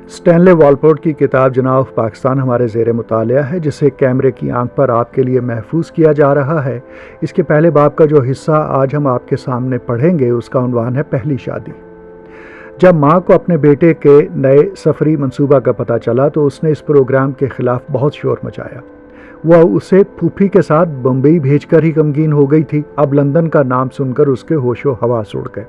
Stanley वॉलपोर्ट की किताब जनाब ऑफ पाकिस्तान हमारे ज़ेरे मुतालिया है, जिसे कैमरे की आंख पर आपके लिए महफूज किया जा रहा है। इसके पहले बाब का जो हिस्सा आज हम आपके सामने पढ़ेंगे उसका उन्वान है पहली शादी। जब माँ को अपने बेटे के नए सफरी मंसूबा का पता चला तो उसने इस प्रोग्राम के ख़िलाफ़ बहुत शोर मचाया। वह उसे फूफी के साथ बम्बई भेजकर ही गमगीन हो गई थी। अब लंदन का नाम सुनकर उसके होशो हवास उड़ गए।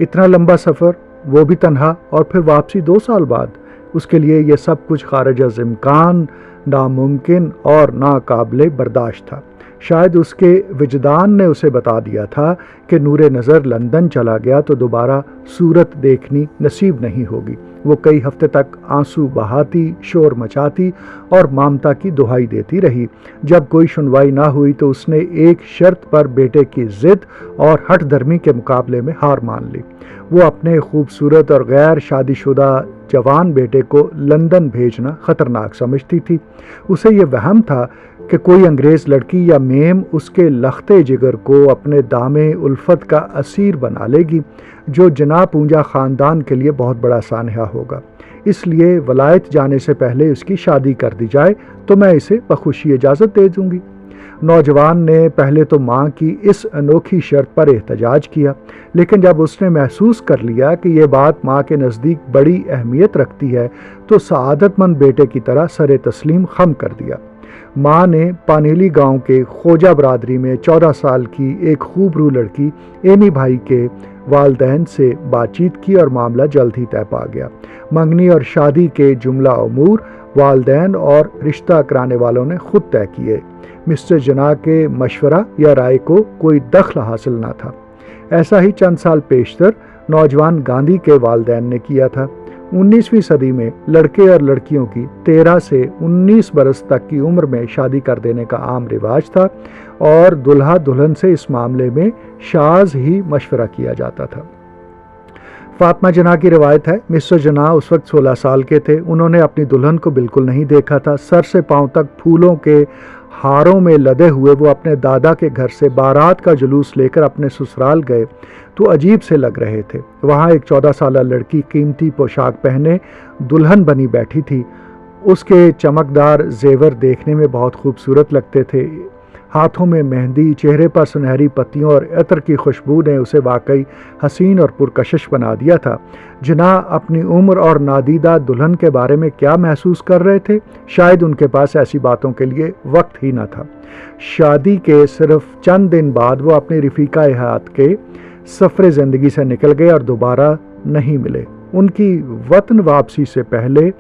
इतना लंबा सफ़र, वो भी तन्हा, और फिर वापसी 2 साल बाद। उसके लिए यह सब कुछ खारिज अज़ इम्कान, नामुमकिन और नाकाबिले बर्दाश्त था। शायद उसके विजदान ने उसे बता दिया था कि नूरे नज़र लंदन चला गया तो दोबारा सूरत देखनी नसीब नहीं होगी। वो कई हफ्ते तक आंसू बहाती, शोर मचाती और ममता की दुहाई देती रही। जब कोई सुनवाई ना हुई तो उसने एक शर्त पर बेटे की जिद और हठ धर्मी के मुकाबले में हार मान ली। वो अपने खूबसूरत और गैर शादीशुदा जवान बेटे को लंदन भेजना ख़तरनाक समझती थी। उसे ये वहम था कि कोई अंग्रेज़ लड़की या मेम उसके लख्ते जिगर को अपने दामे उल्फत का असीर बना लेगी, जो जना पूंजा ख़ानदान के लिए बहुत बड़ा सानहा होगा। इसलिए वलायत जाने से पहले उसकी शादी कर दी जाए तो मैं इसे बखुशी इजाज़त दे दूँगी। नौजवान ने पहले तो माँ की इस अनोखी शर्त पर एहतजाज किया, लेकिन जब उसने महसूस कर लिया कि ये बात माँ के नज़दीक बड़ी अहमियत रखती है तो सआदतमंद बेटे की तरह सरे तस्लीम खम कर दिया। माँ ने पानेली गांव के खोजा बरादरी में 14 साल की एक खूबरू लड़की एमी भाई के वालदैन से बातचीत की और मामला जल्द ही तय पा गया। मंगनी और शादी के जुमला उमूर वालदैन और रिश्ता कराने वालों ने खुद तय किए। मिस्टर जना के मशवरा या राय को कोई दखल हासिल न था। ऐसा ही चंद साल पेशतर नौजवान गांधी के वालदैन ने किया था। 19वीं सदी में लड़के और लड़कियों की 13 से 19 बरस तक की उम्र में शादी कर देने का आम रिवाज था और दुल्हा दुल्हन से इस मामले में शाज ही मशवरा किया जाता था। फातिमा जना की रिवायत है, मिस्टर जना उस वक्त 16 साल के थे। उन्होंने अपनी दुल्हन को बिल्कुल नहीं देखा था। सर से पांव तक फूलों के हारों में लदे हुए वो अपने दादा के घर से बारात का जुलूस लेकर अपने ससुराल गए तो अजीब से लग रहे थे। वहाँ एक 14 साल लड़की कीमती पोशाक पहने दुल्हन बनी बैठी थी। उसके चमकदार जेवर देखने में बहुत खूबसूरत लगते थे। हाथों में मेहंदी, चेहरे पर सुनहरी पत्तियों और इत्र की खुशबू ने उसे वाकई हसीन और पुरकशिश बना दिया था। जना अपनी उम्र और नादीदा दुल्हन के बारे में क्या महसूस कर रहे थे? शायद उनके पास ऐसी बातों के लिए वक्त ही न था। शादी के सिर्फ चंद दिन बाद वो अपनी रफ़ीका हयात के सफ़र ज़िंदगी से निकल गए और दोबारा नहीं मिले। उनकी वतन वापसी से पहले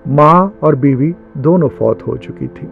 माँ और बीवी दोनों फौत हो चुकी थी।